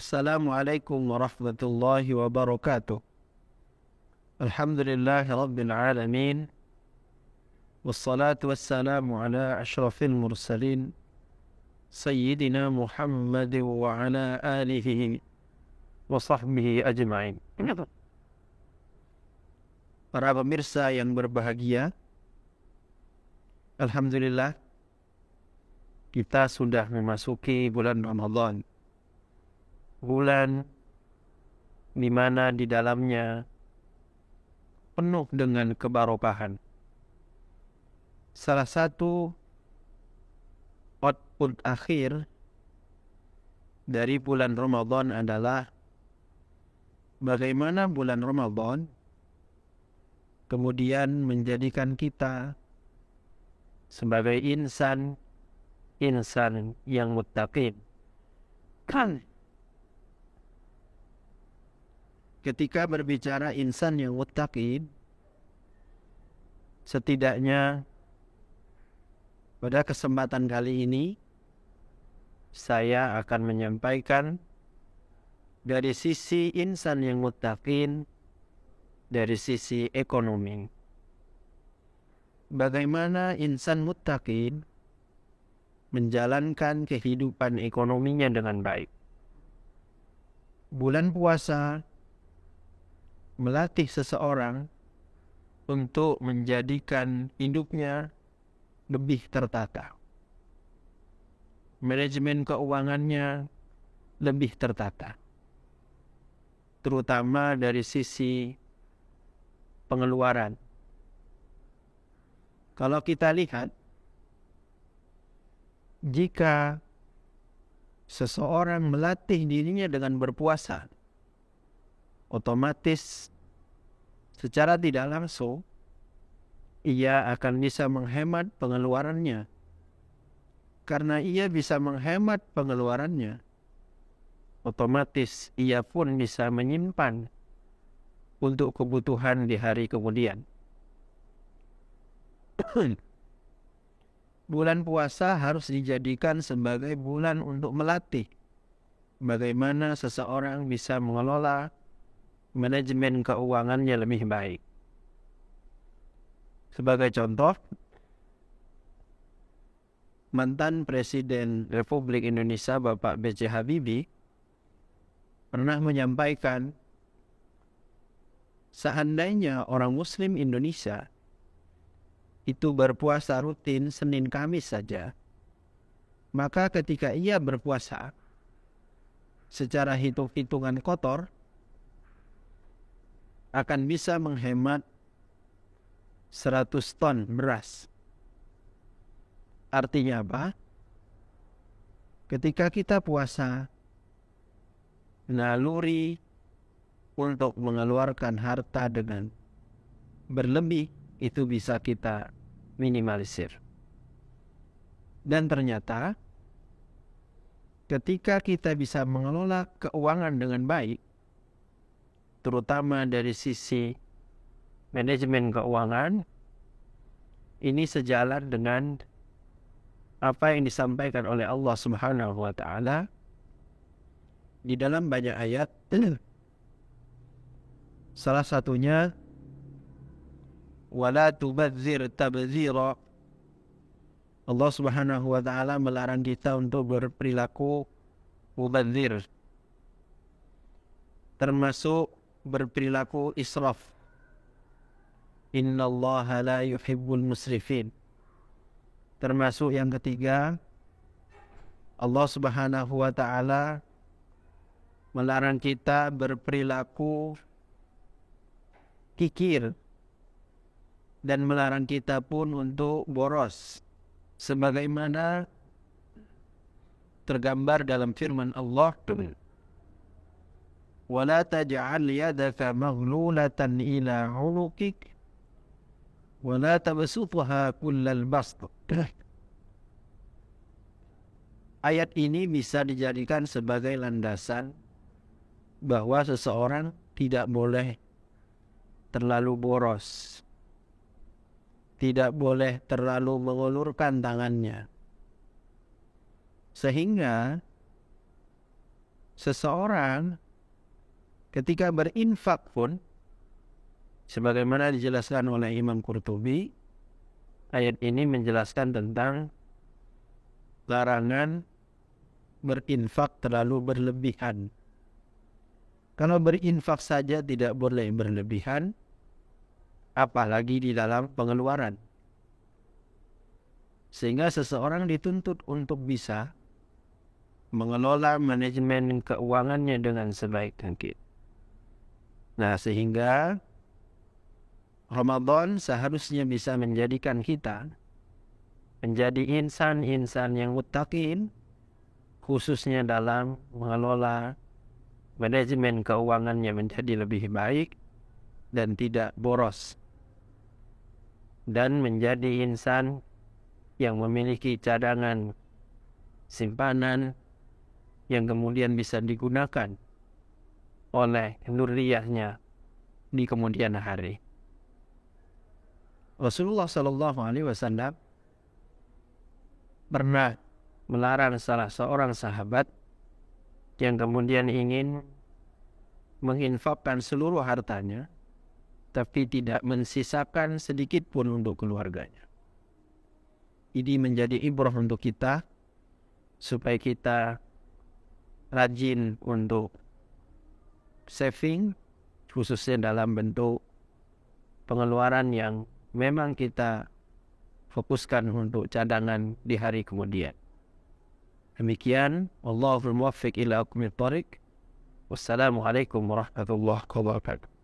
Assalamualaikum warahmatullahi wabarakatuh. Alhamdulillahi rabbil alamin. Wassalatu wassalamu ala ashrafil mursalin Sayyidina Muhammad wa ala alihi wa sahbihi ajma'in. Para pemirsa yang berbahagia, Alhamdulillah kita sudah memasuki bulan Ramadan. Bulan di mana di dalamnya penuh dengan kebarokahan. Salah satu output akhir dari bulan Ramadan adalah bagaimana bulan Ramadan kemudian menjadikan kita sebagai insan yang muttaqin. Ketika berbicara insan yang muttaqin, setidaknya pada kesempatan kali ini saya akan menyampaikan dari sisi insan yang muttaqin, dari sisi ekonomi. Bagaimana insan muttaqin menjalankan kehidupan ekonominya dengan baik. Bulan puasa melatih seseorang untuk menjadikan hidupnya lebih tertata. Manajemen keuangannya lebih tertata. Terutama dari sisi pengeluaran. Kalau kita lihat, jika seseorang melatih dirinya dengan berpuasa, otomatis secara tidak langsung ia akan bisa menghemat pengeluarannya. Karena ia bisa menghemat pengeluarannya, otomatis ia pun bisa menyimpan untuk kebutuhan di hari kemudian. Bulan puasa harus dijadikan sebagai bulan untuk melatih bagaimana seseorang bisa mengelola manajemen keuangannya lebih baik. Sebagai contoh, mantan Presiden Republik Indonesia Bapak B.J. Habibie pernah menyampaikan, seandainya orang Muslim Indonesia itu berpuasa rutin Senin Kamis saja, maka ketika ia berpuasa secara hitung-hitungan kotor akan bisa menghemat 100 ton beras. Artinya apa? Ketika kita puasa, naluri untuk mengeluarkan harta dengan berlebih itu bisa kita minimalisir. Dan ternyata ketika kita bisa mengelola keuangan dengan baik, terutama dari sisi manajemen keuangan, ini sejalan dengan apa yang disampaikan oleh Allah Subhanahu wa taala di dalam banyak ayat. Salah satunya, wala tubadzir tabdzira. Allah Subhanahu wa taala melarang kita untuk berperilaku mubadzir, termasuk berperilaku israf. Innallaha la yuhibbul musrifin. Termasuk yang ketiga, Allah Subhanahu wa taala melarang kita berperilaku kikir dan melarang kita pun untuk boros, sebagaimana tergambar dalam firman Allah, wala taj'al yadaka maghlulatan ila 'unuqik wala tabsutha kullal bast. Ayat ini bisa dijadikan sebagai landasan bahwa seseorang tidak boleh terlalu boros, tidak boleh terlalu mengulurkan tangannya, sehingga seseorang ketika berinfak pun, sebagaimana dijelaskan oleh Imam Qurtubi, ayat ini menjelaskan tentang larangan berinfak terlalu berlebihan. Kalau berinfak saja tidak boleh berlebihan, apalagi di dalam pengeluaran. Sehingga seseorang dituntut untuk bisa mengelola manajemen keuangannya dengan sebaik mungkin. Nah, sehingga Ramadan seharusnya bisa menjadikan kita menjadi insan-insan yang muttaqin, khususnya dalam mengelola manajemen keuangannya menjadi lebih baik dan tidak boros, dan menjadi insan yang memiliki cadangan simpanan yang kemudian bisa digunakan oleh dzurriyyahnya di kemudian hari. Rasulullah SAW pernah melarang salah seorang sahabat yang kemudian ingin menginfakkan seluruh hartanya, tapi tidak mensisakan sedikit pun untuk keluarganya. Ini menjadi ibrah untuk kita, supaya kita rajin untuk saving, khususnya dalam bentuk pengeluaran yang memang kita fokuskan untuk cadangan di hari kemudian. Demikian, Allahul muwaffiq ila aqwamit thoriq. Wassalamualaikum warahmatullahi wabarakatuh.